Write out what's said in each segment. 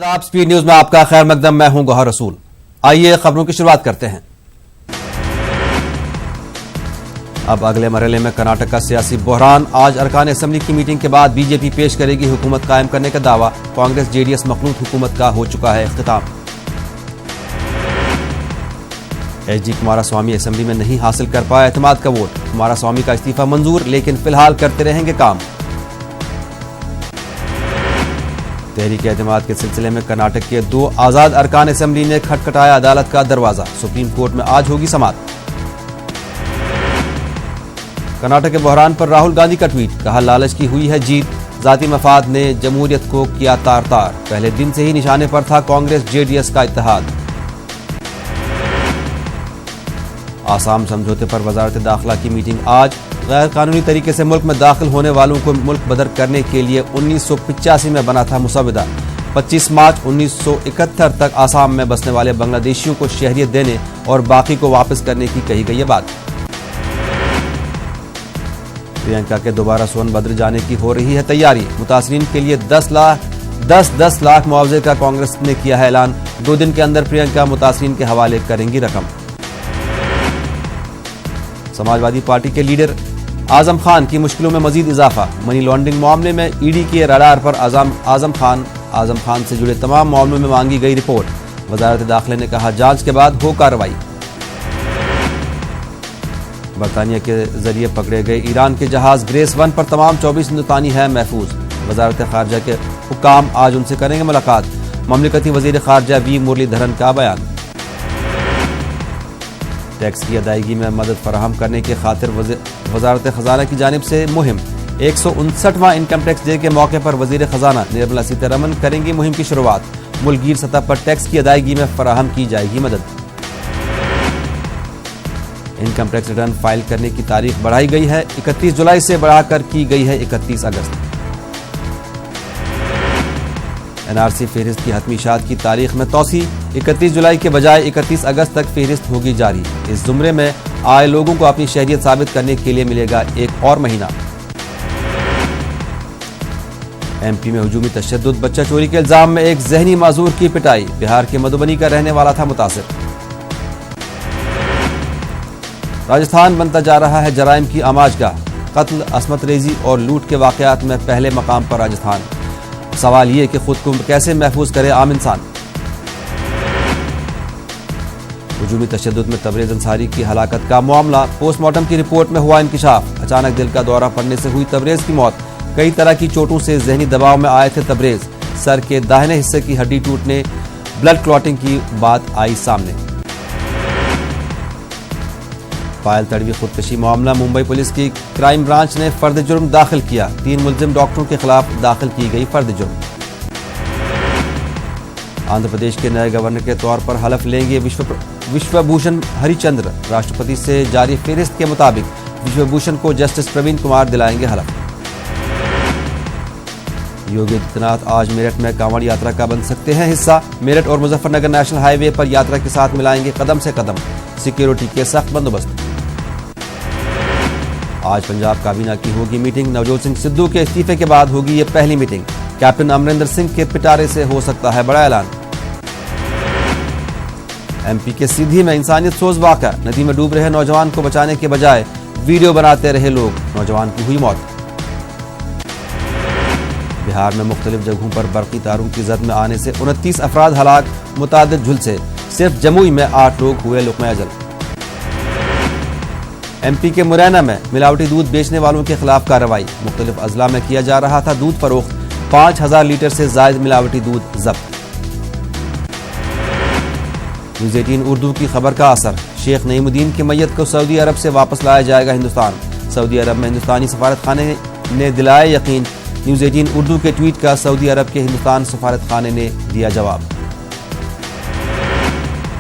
آپ speed news میں آپ کا خیر مقدم، میں ہوں گوہر رسول۔ آئیے خبروں کی شروعات کرتے ہیں۔ اب اگلے مرحلے میں کرناٹک کا سیاسی بحران۔ آج ارکان اسمبلی کی میٹنگ کے بعد بی جے پی پیش کرے گی حکومت قائم کرنے کا دعویٰ۔ کانگریس جے ڈی ایس مخلوط حکومت کا ہو چکا ہے اختتام۔ ایچ ڈی کمارا سوامی اسمبلی میں نہیں حاصل کر پایا اعتماد کا ووٹ۔ کمارا سوامی کا استعفیٰ منظور، لیکن فی الحال کرتے رہیں گے کام۔ تحریک اعتماد کے سلسلے میں کرناٹک کے 2 آزاد ارکان اسمبلی نے کھٹکھٹایا عدالت کا دروازہ۔ سپریم کورٹ میں آج ہوگی سماعت۔ کرناٹک کے بحران پر راہل گاندھی کا ٹویٹ، کہا لالچ کی ہوئی ہے جیت، ذاتی مفاد نے جمہوریت کو کیا تار تار۔ پہلے دن سے ہی نشانے پر تھا کانگریس جے ڈی ایس کا اتحاد۔ آسام سمجھوتے پر وزارت داخلہ کی میٹنگ آج۔ غیر قانونی طریقے سے ملک میں داخل ہونے والوں کو ملک بدر کرنے کے لیے 1985 میں بنا تھا مسودہ۔ 25 مارچ 1971 تک آسام میں بسنے والے بنگلہ دیشیوں کو شہریت دینے اور باقی کو واپس کرنے کی کہی گئی ہے بات۔ پرینکا کے دوبارہ سون بھدر جانے کی ہو رہی ہے تیاری۔ متاثرین کے لیے 10 لاکھ معاوضے کا کانگریس نے کیا ہے اعلان۔ 2 دن کے اندر پرینکا متاثرین کے حوالے کریں گی رقم۔ سماجوادی پارٹی کے لیڈر اعظم خان کی مشکلوں میں مزید اضافہ۔ منی لانڈرنگ معاملے میں ای ڈی کے رڈار پر اعظم خان سے جڑے تمام معاملوں میں مانگی گئی رپورٹ۔ وزارت داخلہ نے کہا جانچ کے بعد ہو کارروائی۔ برطانیہ کے ذریعے پکڑے گئے ایران کے جہاز گریس 1 پر تمام 24 ہندوستانی ہیں محفوظ۔ وزارت خارجہ کے حکام آج ان سے کریں گے ملاقات۔ مملکتی وزیر خارجہ وی مرلی دھرن کا بیان۔ ٹیکس کی ادائیگی میں مدد فراہم کرنے کی خاطر وزارت خزانہ کی جانب سے مہم۔ 159واں انکم ٹیکس ڈے کے موقع پر وزیر خزانہ نرملا سیتارمن کریں گی مہم کی شروعات۔ ملک گیر سطح پر ٹیکس کی ادائیگی میں فراہم کی جائے گی مدد۔ انکم ٹیکس ریٹرن فائل کرنے کی تاریخ بڑھائی گئی ہے، 31 جولائی سے بڑھا کر کی گئی ہے 31 اگست۔ این آر سی فہرست کی حتمی اشاعت کی تاریخ میں توسیع، 31 جولائی کے بجائے 31 اگست تک فہرست ہوگی جاری۔ اس زمرے میں آئے لوگوں کو اپنی شہریت ثابت کرنے کے لیے ملے گا ایک اور مہینہ۔ ایم پی میں ہجومی تشدد، بچہ چوری کے الزام میں ایک ذہنی معذور کی پٹائی۔ بہار کے مدھوبنی کا رہنے والا تھا متاثر۔ راجستھان بنتا جا رہا ہے جرائم کی آماج گاہ۔ قتل، عصمت ریزی اور لوٹ کے واقعات میں پہلے مقام پر راجستھان۔ سوال یہ کہ خود کو کیسے محفوظ کرے عام انسان۔ ہجومی تشدد میں تبریز انصاری کی ہلاکت کا معاملہ، پوسٹ مارٹم کی رپورٹ میں ہوا انکشاف۔ اچانک دل کا دورہ پڑنے سے ہوئی تبریز کی موت۔ کئی طرح کی چوٹوں سے ذہنی دباؤ میں آئے تھے تبریز۔ سر کے داہنے حصے کی ہڈی ٹوٹنے، بلڈ کلوٹنگ کی بات آئی سامنے۔ پائل تڑوی خودکشی معاملہ، ممبئی پولیس کی کرائم برانچ نے فرد جرم داخل کیا۔ 3 ملزم ڈاکٹروں کے خلاف داخل کی گئی فرد جرم۔ آندھرا پردیش کے نئے گورنر کے طور پر حلف لیں گے وشوا بھوشن ہری چندر۔ راشٹرپتی سے جاری فہرست کے مطابق وشوا بھوشن کو جسٹس پروین کمار دلائیں گے حلف۔ یوگی آدتیہ ناتھ آج میرٹھ میں کانوڑ یاترا کا بن سکتے ہیں حصہ۔ میرٹھ اور مظفر نگر نیشنل ہائی وے پر یاترا کے ساتھ ملائیں گے قدم سے قدم۔ سیکیورٹی کے سخت بندوبست۔ آج پنجاب کابینہ کی ہوگی میٹنگ۔ نوجوت سنگھ سدھو کے استعفے کے بعد ہوگی یہ پہلی میٹنگ۔ کیپٹن امریندر سنگھ کے پٹارے سے ہو سکتا ہے بڑا اعلان۔ ایم پی کے سیدھی میں انسانیت سوز واقعہ، ندی میں ڈوب رہے نوجوان کو بچانے کے بجائے ویڈیو بناتے رہے لوگ، نوجوان کی ہوئی موت۔ بہار میں مختلف جگہوں پر برقی تاروں کی زد میں آنے سے 29 افراد ہلاک، متعدد جھلسے، صرف جموئی میں 8 لوگ ہوئے لقمہ اجل۔ ایم پی کے مرینا میں ملاوٹی دودھ بیچنے والوں کے خلاف کارروائی، مختلف اضلاع میں کیا جا رہا تھا دودھ فروخت، 5000 لیٹر سے زائد ملاوٹی دودھ ضبط۔ نیوز 18 اردو کی خبر کا اثر، شیخ نعیم الدین کی میت کو سعودی عرب سے واپس لایا جائے گا ہندوستان۔ سعودی عرب میں ہندوستانی سفارت خانے نے دلائے یقین، نیوز 18 اردو کے ٹویٹ کا سعودی عرب کے ہندوستان سفارت خانے نے دیا جواب۔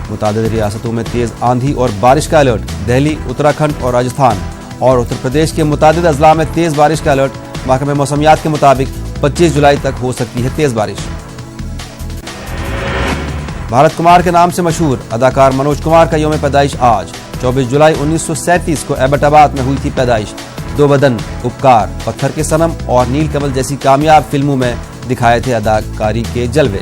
متعدد ریاستوں میں تیز آندھی اور بارش کا الرٹ، دہلی، اتراکھنڈ اور راجستھان اور اتر پردیش کے متعدد اضلاع میں تیز بارش کا الرٹ۔ محکمہ موسمیات کے مطابق 25 جولائی تک ہو سکتی ہے تیز بارش۔ بھارت کمار کے نام سے مشہور اداکار منوج کمار کا یوم پیدائش آج۔ 24 جولائی 1937 کو ایبٹ آباد میں ہوئی تھی پیدائش۔ 2 بدن، اپکار، پتھر کے صنم اور نیل کمل جیسی کامیاب فلموں میں دکھائے تھے اداکاری کے جلوے۔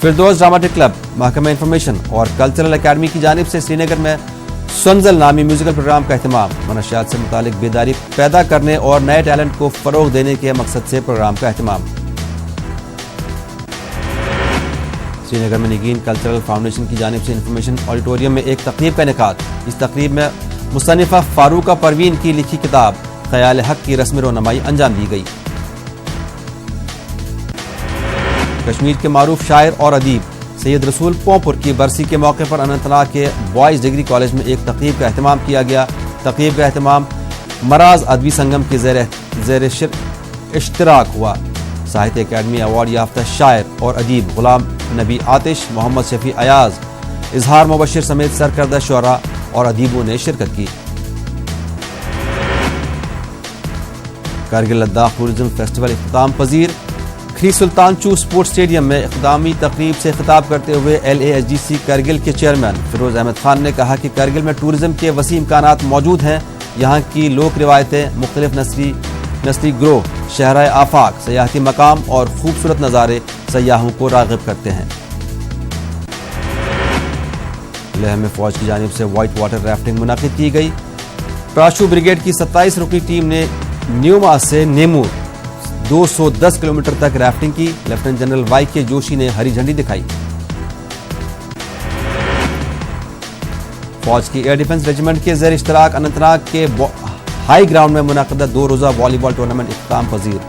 فردوس ڈراماٹک کلب، محکمہ انفارمیشن اور کلچرل اکیڈمی کی جانب سے سری نگر میں سنزل نامی میوزیکل پروگرام کا اہتمام، منشیات سے متعلق بیداری پیدا کرنے اور نئے ٹیلنٹ کو فروغ دینے کے مقصد سے پروگرام کا اہتمام۔ سری نگر میں نگین کلچرل فاؤنڈیشن کی جانب سے انفارمیشن آڈیٹوریم میں ایک تقریب کا انعقاد۔ اس تقریب میں مصنفہ فاروقہ پروین کی لکھی کتاب خیال حق کی رسم رونمائی انجام دی گئی۔ کشمیر کے معروف شاعر اور ادیب سید رسول پونپور کی برسی کے موقع پر اننت ناگ کے بوائز ڈگری کالج میں ایک تقریب کا اہتمام کیا گیا۔ تقریب کا اہتمام مراز ادبی سنگم کے زیر اشتراک ہوا۔ ساہتیہ اکیڈمی ایوارڈ یافتہ شاعر اور ادیب غلام نبی آتش، محمد شفیع ایاز، اظہار مبشر سمیت سرکردہ شعراء اور ادیبوں نے شرکت کی۔ کارگل لداخ ٹورزم فیسٹیول اختتام پذیر۔ کھری سلطان چو اسپورٹس اسٹیڈیم میں اختتامی تقریب سے خطاب کرتے ہوئے LASGC کرگل کے چیئرمین فیروز احمد خان نے کہا کہ کرگل میں ٹورزم کے وسیع امکانات موجود ہیں۔ یہاں کی لوک روایتیں، مختلف نسلی گروہ، شہرائے آفاق، سیاحتی مقام اور خوبصورت نظارے سیاحوں کو راغب کرتے ہیں۔ لیہ میں فوج کی جانب سے وائٹ واٹر ریفٹنگ منعقد کی گئی۔ پراشو بریگیڈ کی 27 رکنی ٹیم نے نیوما سے نیمور 210 کلومیٹر تک ریفٹنگ کی۔ لیفٹیننٹ جنرل YK جوشی نے ہری جھنڈی دکھائی۔ فوج کی ایئر ڈیفنس ریجیمنٹ کے زیر اشتراک اننت ناگ کے ہائی گراؤنڈ میں منعقدہ 2 روزہ والی بال ٹورنامنٹ اختتام پذیر۔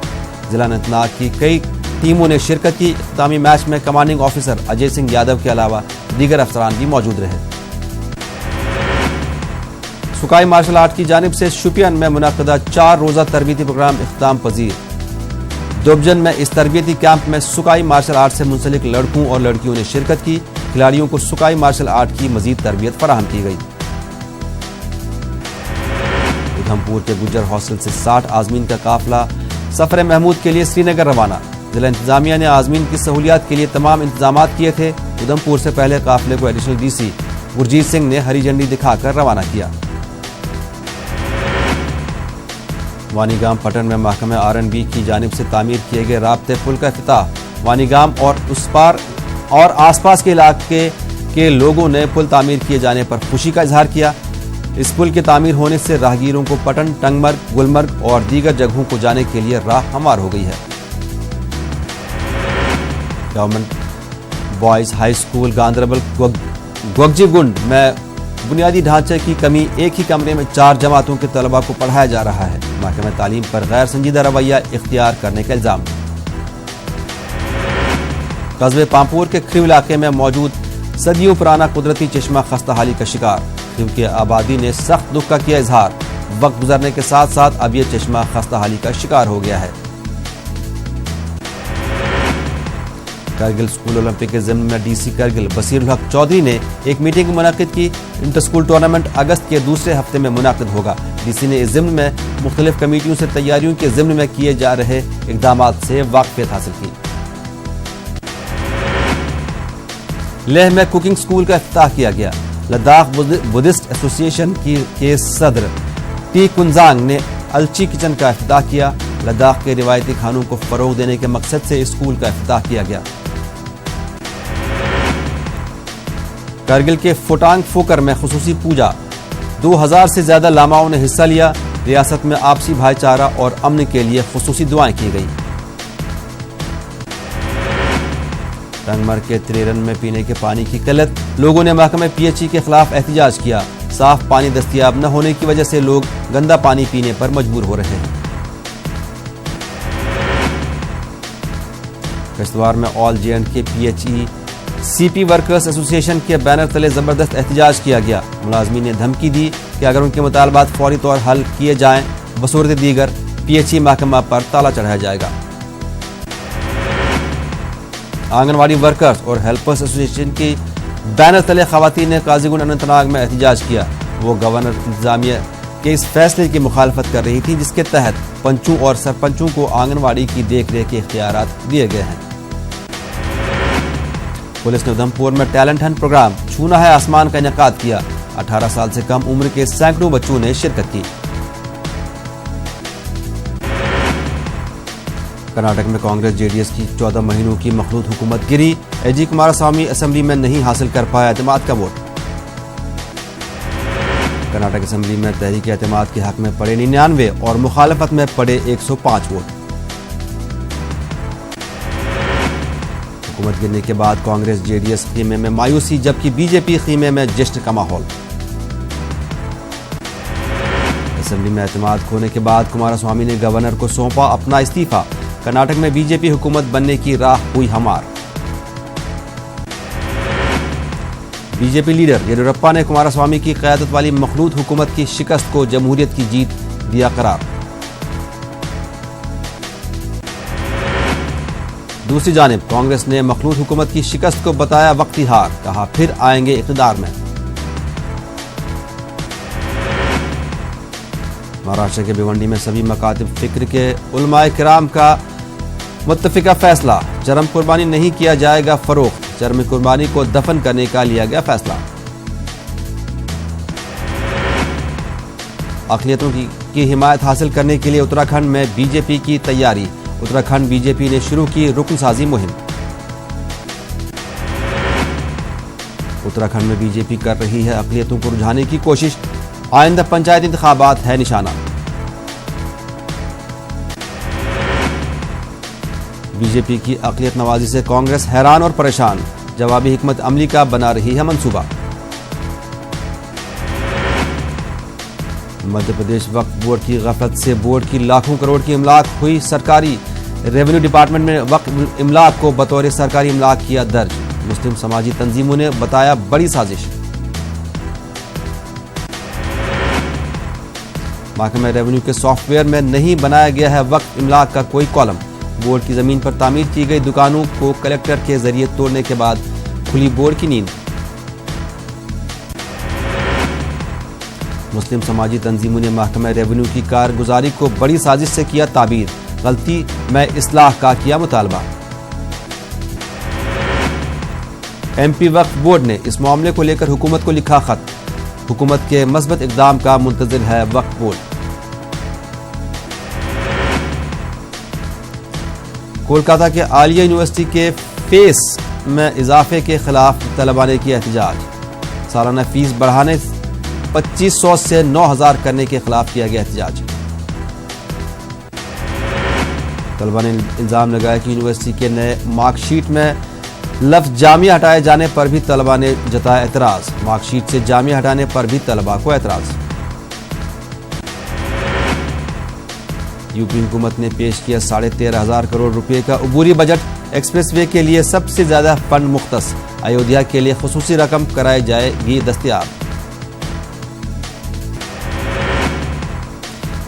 ضلع اننت ناگ کی کئی ٹیموں نے شرکت کی۔ اختتامی میچ میں کمانڈنگ آفیسر اجے سنگھ یادو کے علاوہ دیگر افسران بھی موجود رہے۔ سکائی مارشل آرٹ کی جانب سے شوپین میں منعقدہ 4 روزہ تربیتی پروگرام اختتام پذیر۔ دوبجن میں اس تربیتی کیمپ میں سکائی مارشل آرٹ سے منسلک لڑکوں اور لڑکیوں نے شرکت کی۔ کھلاڑیوں کو سکائی مارشل آرٹ کی مزید تربیت فراہم کی گئی۔ ادھم پور کے گجر ہاسٹل سے 60 عازمین کا قافلہ سفر محمود کے لیے سری نگر روانہ۔ ضلع انتظامیہ نے عازمین کی سہولیات کے لیے تمام انتظامات کیے تھے۔ ادھم پور سے پہلے قافلے کو ایڈیشنل DC گرجیت سنگھ نے ہری جھنڈی دکھا کر روانہ کیا۔ وانی گام پٹن میں محکمہ R&B کی جانب سے تعمیر کیے گئے رابطے پل کا افتتاح۔ وانی گام اور اس پار اور آس پاس کے علاقے کے لوگوں نے پل تعمیر کیے جانے پر خوشی کا اظہار کیا۔ اس پل کے تعمیر ہونے سے راہگیروں کو پٹن، ٹنگمرگ، گلمرگ اور دیگر جگہوں کو جانے کے لیے راہ ہموار ہو گئی ہے۔ Government boys high school Ganderbal Gogji Gund میں بنیادی ڈھانچے کی کمی، ایک ہی کمرے میں 4 جماعتوں کے طلباء کو پڑھایا جا رہا ہے۔ محکمہ تعلیم پر غیر سنجیدہ رویہ اختیار کرنے کا الزام۔ قصبے پامپور کے کھریو علاقے میں موجود صدیوں پرانا قدرتی چشمہ خستہ حالی کا شکار۔ کھریو کی آبادی نے سخت دکھ کا کیا اظہار۔ وقت گزرنے کے ساتھ ساتھ اب یہ چشمہ خستہ حالی کا شکار ہو گیا ہے۔ کرگل اسکول اولمپک کے ضمن میں DC کرگل بصیر الحق چودھری نے ایک میٹنگ منعقد کی۔ انٹر اسکول ٹورنامنٹ اگست کے دوسرے ہفتے میں منعقد ہوگا۔ DC نے اس ضمن میں مختلف کمیٹیوں سے تیاریوں کے ضمن میں کیے جا رہے اقدامات سے واقفیت حاصل کی۔ لیہ میں کوکنگ اسکول کا افتتاح کیا گیا۔ لداخ بدھسٹ ایسوسی ایشن کے صدر ٹی کنزانگ نے الچی کچن کا افتتاح کیا۔ لداخ کے روایتی کھانوں کو فروغ دینے کے مقصد سے اسکول کا افتتاح کیا گیا۔ کرگل کے فوٹانگ فوکر میں خصوصی پوجا، 2000 سے زیادہ لاماؤں نے حصہ لیا۔ ریاست میں آپسی بھائی چارہ اور امن کے لیے خصوصی دعائیں کی گئی۔ ٹنگمرگ کے تریرن میں پینے کے پانی کی قلت، لوگوں نے محکمہ PHE کے خلاف احتجاج کیا۔ صاف پانی دستیاب نہ ہونے کی وجہ سے لوگ گندا پانی پینے پر مجبور ہو رہے ہیں۔ کشتواڑ میں آل J&K PHE CP ورکرز ایسوسی ایشن کے بینر تلے زبردست احتجاج کیا گیا۔ ملازمین نے دھمکی دی کہ اگر ان کے مطالبات فوری طور حل کیے جائیں بصورت دیگر PHE محکمہ پر تالا چڑھایا جائے گا۔ آنگن واڑی ورکرز اور ہیلپرز ایسوسی ایشن کی بینر تلے خواتین نے قاضی گنڈ اننت ناگ میں احتجاج کیا۔ وہ گورنر انتظامیہ کے اس فیصلے کی مخالفت کر رہی تھی جس کے تحت پنچوں اور سرپنچوں کو آنگن واڑی کی دیکھ ریکھ کے اختیارات دیے گئے ہیں۔ پولیس نے ادھم پور میں ٹیلنٹ ہنٹ پروگرام چھونا ہے آسمان کا انعقاد کیا۔ 18 سال سے کم عمر کے سینکڑوں بچوں نے شرکت کی۔ کرناٹک میں کانگریس جے ڈی ایس کی 14 مہینوں کی مخلوط حکومت گری، ایچ ڈی کماراسوامی اسمبلی میں نہیں حاصل کر پایا اعتماد کا ووٹ۔ کرناٹک اسمبلی میں تحریک اعتماد کے حق میں پڑے 99 اور مخالفت میں پڑے 105 ووٹ۔ حکومت گرنے کے بعد کانگریس جے ڈی ایس خیمے میں مایوسی، جبکہ بی جے پی خیمے میں جشن کا ماحول۔ اسمبلی میں اعتماد کھونے کے بعد کماراسوامی نے گورنر کو سونپا اپنا استعفی، کرناٹک میں بی جے پی حکومت بننے کی راہ ہوئی ہموار۔ بی جے پی لیڈر یڈیورپا نے کماراسوامی کی قیادت والی مخلوط حکومت کی شکست کو جمہوریت کی جیت دیا قرار۔ دوسری جانب کانگریس نے مخلوط حکومت کی شکست کو بتایا وقتی ہار، کہا پھر آئیں گے اقتدار میں۔ مہاراشٹر کے بھیونڈی میں سبھی مکاتب فکر کے علماء کرام کا متفقہ فیصلہ، جرم قربانی نہیں کیا جائے گا فروخت، جرم قربانی کو دفن کرنے کا لیا گیا فیصلہ۔ اقلیتوں کی حمایت حاصل کرنے کے لیے اتراکھنڈ میں بی جے پی کی تیاری، اتراکھنڈ بی جے پی نے شروع کی رکن سازی مہم۔ اتراکھنڈ میں بی جے پی کر رہی ہے اقلیتوں کو رجھانے کی کوشش، آئندہ پنچایت انتخابات ہے نشانہ۔ بی جے پی کی اقلیت نوازی سے کانگریس حیران اور پریشان، جوابی حکمت عملی کا بنا رہی ہے منصوبہ۔ مدھیہ پردیش وقف بورڈ کی غفلت سے بورڈ کی لاکھوں کروڑ کی املاک ہوئی سرکاری، ریونیو ڈپارٹمنٹ میں وقف املاک کو بطور سرکاری املاک کیا درج، مسلم سماجی تنظیموں نے بتایا بڑی سازش۔ محکمہ ریونیو کے سافٹ ویئر میں نہیں بنایا گیا ہے وقف املاک کا کوئی کالم، بورڈ کی زمین پر تعمیر کی گئی دکانوں کو کلکٹر کے ذریعے توڑنے کے بعد کھلی بورڈ کی نیند۔ مسلم سماجی تنظیموں نے محکمہ ریونیو کی کارگزاری کو بڑی سازش سے کیا تعبیر، غلطی میں اصلاح کا کیا مطالبہ۔ ایم پی وقف بورڈ نے اس معاملے کو لے کر حکومت کو لکھا خط، حکومت کے مثبت اقدام کا منتظر ہے وقف بورڈ۔ کولکاتہ کے عالیہ یونیورسٹی کے فیس میں اضافے کے خلاف طلباء نے کیا احتجاج، سالانہ فیس بڑھانے 2500 سے 9000 کرنے کے خلاف کیا گیا احتجاج۔ طلباء نے الزام لگایا کہ یونیورسٹی کے نئے مارک شیٹ میں لفظ جامعہ ہٹائے جانے پر بھی طلباء نے جتایا اعتراض، مارک شیٹ سے جامعہ ہٹانے پر بھی طلباء کو اعتراض۔ یو پی حکومت نے پیش کیا 13,500 کروڑ روپے کا عبوری بجٹ، ایکسپریس وے کے لیے سب سے زیادہ فنڈ مختص، ایودھیا کے لیے خصوصی رقم کرائی جائے گی دستیاب۔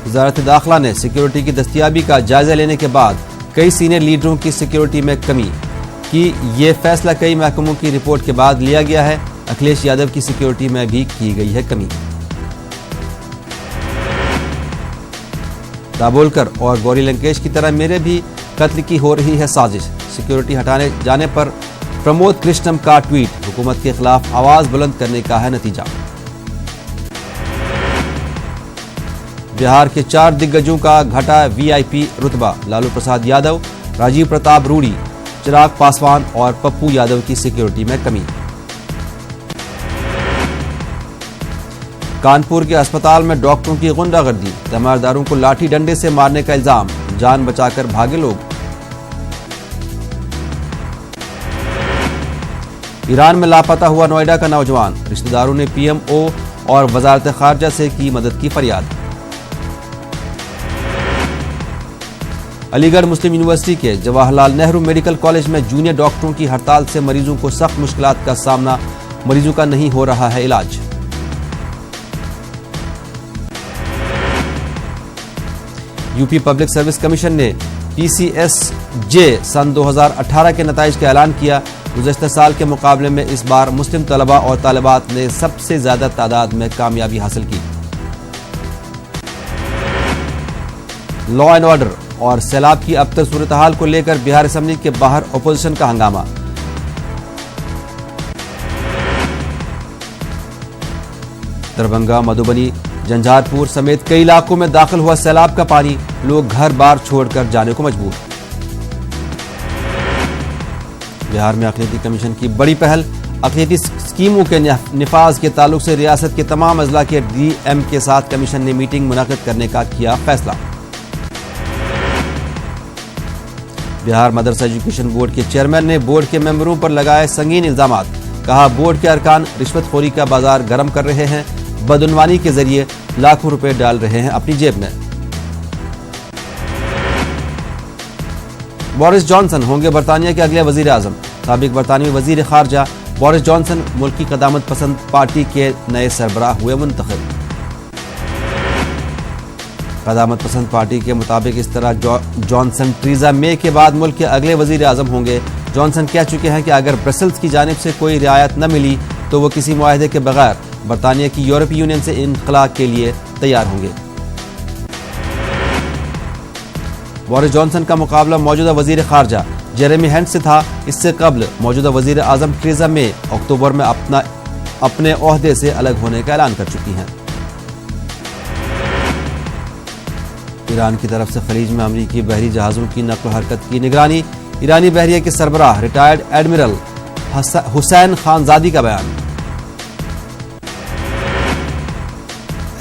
وزارت داخلہ نے سیکیورٹی کی دستیابی کا جائزہ لینے کے بعد کئی سینئر لیڈروں کی سیکیورٹی میں کمی کی، یہ فیصلہ کئی محکموں کی رپورٹ کے بعد لیا گیا ہے، اکھلیش یادو کی سیکیورٹی میں بھی کی گئی ہے کمی۔ دابولکر اور گوری لنکیش کی طرح میرے بھی قتل کی ہو رہی ہے سازش، سیکیورٹی ہٹانے جانے پر پرمود کرشنم کا ٹویٹ، حکومت کے خلاف آواز بلند کرنے کا ہے نتیجہ۔ بہار کے 4 دگجوں کا گھٹا وی آئی پی رتبہ، لالو پرساد یادو، راجیو پرتاپ روڑی، چراغ پاسوان اور پپو یادو کی سیکیورٹی میں کمی۔ کانپور کے اسپتال میں ڈاکٹروں کی غنڈہ گردی، تیمارداروں کو لاٹھی ڈنڈے سے مارنے کا الزام، جان بچا کر بھاگے لوگ۔ ایران میں لاپتہ ہوا نوئیڈا کا نوجوان، رشتہ داروں نے پی ایم او اور وزارت خارجہ سے کی مدد کی فریاد۔ علی گڑھ مسلم یونیورسٹی کے جواہر لال نہرو میڈیکل کالج میں جونیئر ڈاکٹروں کی ہڑتال سے مریضوں کو سخت مشکلات کا سامنا، مریضوں کا نہیں ہو رہا ہے علاج۔ U P public service commission نے پی سی ایس جے سن 2018 کے نتائج کا اعلان کیا، گزشتہ سال کے مقابلے میں اس بار مسلم طلباء اور طالبات نے سب سے زیادہ تعداد میں کامیابی حاصل کی۔ لا اینڈ آرڈر اور سیلاب کی ابتر صورتحال کو لے کر بہار اسمبلی کے باہر اپوزیشن کا ہنگامہ۔ دربھنگا، مدھوبنی، جھنجھار پور سمیت کئی علاقوں میں داخل ہوا سیلاب کا پانی، لوگ گھر بار چھوڑ کر جانے کو مجبور۔ بہار میں اقلیتی کمیشن کی بڑی پہل، اقلیتی اسکیموں کے نفاذ کے تعلق سے ریاست کے تمام اضلاع کے ڈی ایم کے ساتھ کمیشن نے میٹنگ منعقد کرنے کا کیا فیصلہ۔ بہار مدرسہ ایجوکیشن بورڈ کے چیئرمین نے بورڈ کے ممبروں پر لگائے سنگین الزامات، کہا بورڈ کے ارکان رشوت خوری کا بازار گرم کر رہے ہیں، بدعنوانی کے ذریعے لاکھوں روپے ڈال رہے ہیں اپنی جیب میں۔ بورس جانسن ہوں گے برطانیہ کے اگلے وزیر اعظم، سابق برطانوی وزیر خارجہ بورس جانسن ملک کی قدامت پسند پارٹی کے نئے سربراہ ہوئے منتخب۔ قدامت پسند پارٹی کے مطابق اس طرح جانسن ٹریزا مے کے بعد ملک کے اگلے وزیر اعظم ہوں گے۔ جانسن کہہ چکے ہیں کہ اگر برسلز کی جانب سے کوئی رعایت نہ ملی تو وہ کسی معاہدے کے بغیر برطانیہ کی یورپی یونین سے انخلاء کے لیے تیار ہوں گے۔ بورس جانسن کا مقابلہ موجودہ وزیر خارجہ جیریمی ہنٹ سے تھا۔ اس سے قبل موجودہ وزیر اعظم ٹریزا مے اکتوبر میں اپنے عہدے سے الگ ہونے کا اعلان کر چکی ہیں۔ ایران کی طرف سے خلیج میں امریکی بحری جہازوں کی نقل و حرکت کی نگرانی، ایرانی بحریہ کے سربراہ ریٹائرڈ ایڈمرل حسین خانزادی کا بیان۔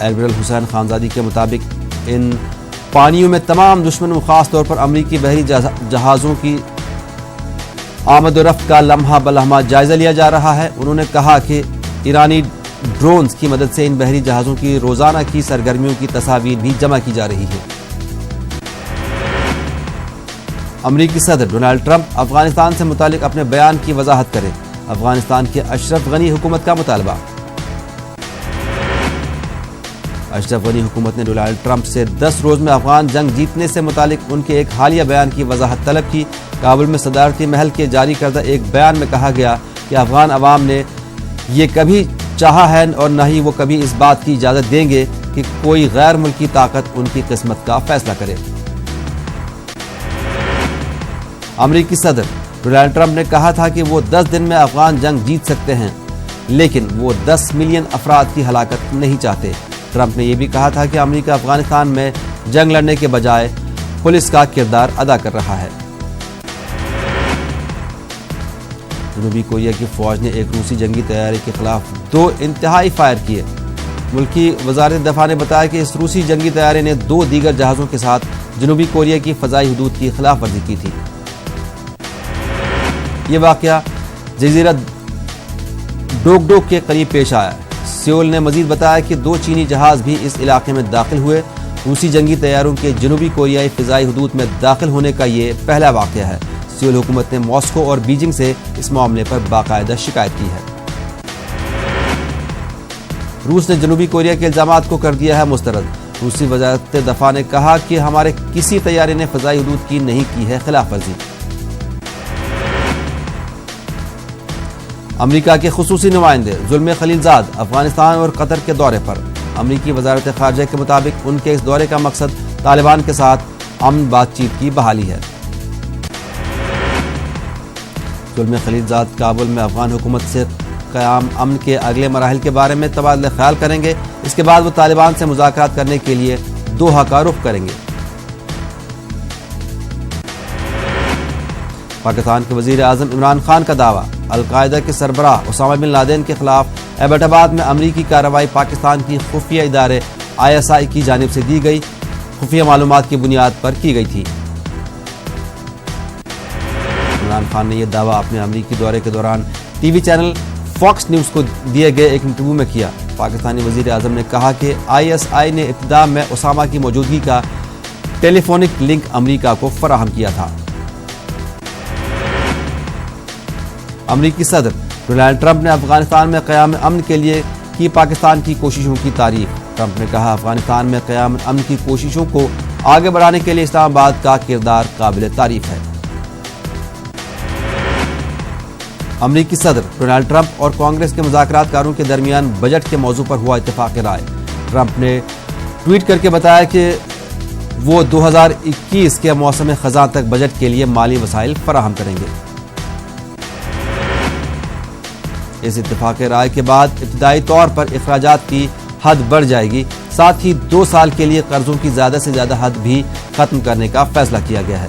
ایڈمرل حسین خانزادی کے مطابق ان پانیوں میں تمام دشمنوں خاص طور پر امریکی بحری جہازوں کی آمد و رفت کا لمحہ بلمحہ جائزہ لیا جا رہا ہے۔ انہوں نے کہا کہ ایرانی ڈرونز کی مدد سے ان بحری جہازوں کی روزانہ کی سرگرمیوں کی تصاویر بھی جمع کی جا رہی ہے۔ امریکی صدر ڈونلڈ ٹرمپ افغانستان سے متعلق اپنے بیان کی وضاحت کریں، افغانستان کے اشرف غنی حکومت کا مطالبہ۔ اشرف غنی حکومت نے ڈونلڈ ٹرمپ سے 10 روز میں افغان جنگ جیتنے سے متعلق ان کے ایک حالیہ بیان کی وضاحت طلب کی۔ کابل میں صدارتی محل کے جاری کردہ ایک بیان میں کہا گیا کہ افغان عوام نے یہ کبھی چاہا ہے اور نہ ہی وہ کبھی اس بات کی اجازت دیں گے کہ کوئی غیر ملکی طاقت ان کی قسمت کا فیصلہ کرے۔ امریکی صدر ڈونلڈ ٹرمپ نے کہا تھا کہ وہ 10 دن میں افغان جنگ جیت سکتے ہیں، لیکن وہ 10 ملین افراد کی ہلاکت نہیں چاہتے۔ ٹرمپ نے یہ بھی کہا تھا کہ امریکہ افغانستان میں جنگ لڑنے کے بجائے پولیس کا کردار ادا کر رہا ہے۔ جنوبی کوریا کی فوج نے ایک روسی جنگی طیارے کے خلاف 2 انتہائی فائر کیے۔ ملکی وزارت دفاع نے بتایا کہ اس روسی جنگی طیارے نے 2 دیگر جہازوں کے ساتھ جنوبی کوریا کی فضائی حدود کی خلاف ورزی کی تھی۔ یہ واقعہ جزیرہ ڈوگڈوک کے قریب پیش آیا ہے۔ سیول نے مزید بتایا کہ 2 چینی جہاز بھی اس علاقے میں داخل ہوئے۔ روسی جنگی طیاروں کے جنوبی کوریائی فضائی حدود میں داخل ہونے کا یہ پہلا واقعہ ہے۔ سیول حکومت نے ماسکو اور بیجنگ سے اس معاملے پر باقاعدہ شکایت کی ہے۔ روس نے جنوبی کوریا کے الزامات کو کر دیا ہے مسترد۔ روسی وزارت دفاع نے کہا کہ ہمارے کسی طیارے نے فضائی حدود کی نہیں کی ہے خلاف ورزی۔ امریکہ کے خصوصی نمائندے زلمے خلیلزاد افغانستان اور قطر کے دورے پر۔ امریکی وزارت خارجہ کے مطابق ان کے اس دورے کا مقصد طالبان کے ساتھ امن بات چیت کی بحالی ہے۔ زلمے خلیلزاد کابل میں افغان حکومت سے قیام امن کے اگلے مراحل کے بارے میں تبادلہ خیال کریں گے۔ اس کے بعد وہ طالبان سے مذاکرات کرنے کے لیے دوحہ کا رخ کریں گے۔ پاکستان کے وزیر اعظم عمران خان کا دعویٰ، القاعدہ کے سربراہ اسامہ بن لادن کے خلاف ایبٹ آباد میں امریکی کارروائی پاکستان کی خفیہ ادارے ISI کی جانب سے دی گئی خفیہ معلومات کی بنیاد پر کی گئی تھی۔ عمران خان نے یہ دعویٰ اپنے امریکی دورے کے دوران T V channel Fox news کو دیے گئے ایک انٹرویو میں کیا۔ پاکستانی وزیر اعظم نے کہا کہ ISI نے ابتدا میں اسامہ کی موجودگی کا ٹیلی فونک لنک امریکہ کو فراہم کیا تھا۔ امریکی صدر ڈونلڈ ٹرمپ نے افغانستان میں قیام امن کے لیے کی پاکستان کی کوششوں کی تعریف۔ ٹرمپ نے کہا افغانستان میں قیام امن کی کوششوں کو آگے بڑھانے کے لیے اسلام آباد کا کردار قابل تعریف ہے۔ امریکی صدر ڈونلڈ ٹرمپ اور کانگریس کے مذاکرات کاروں کے درمیان بجٹ کے موضوع پر ہوا اتفاق رائے۔ ٹرمپ نے ٹویٹ کر کے بتایا کہ وہ 2021 کے موسم خزاں تک بجٹ کے لیے مالی وسائل فراہم کریں گے۔ اس اتفاق رائے کے بعد ابتدائی طور پر اخراجات کی حد بڑھ جائے گی، ساتھ ہی 2 سال کے لیے قرضوں کی زیادہ سے زیادہ حد بھی ختم کرنے کا فیصلہ کیا گیا ہے۔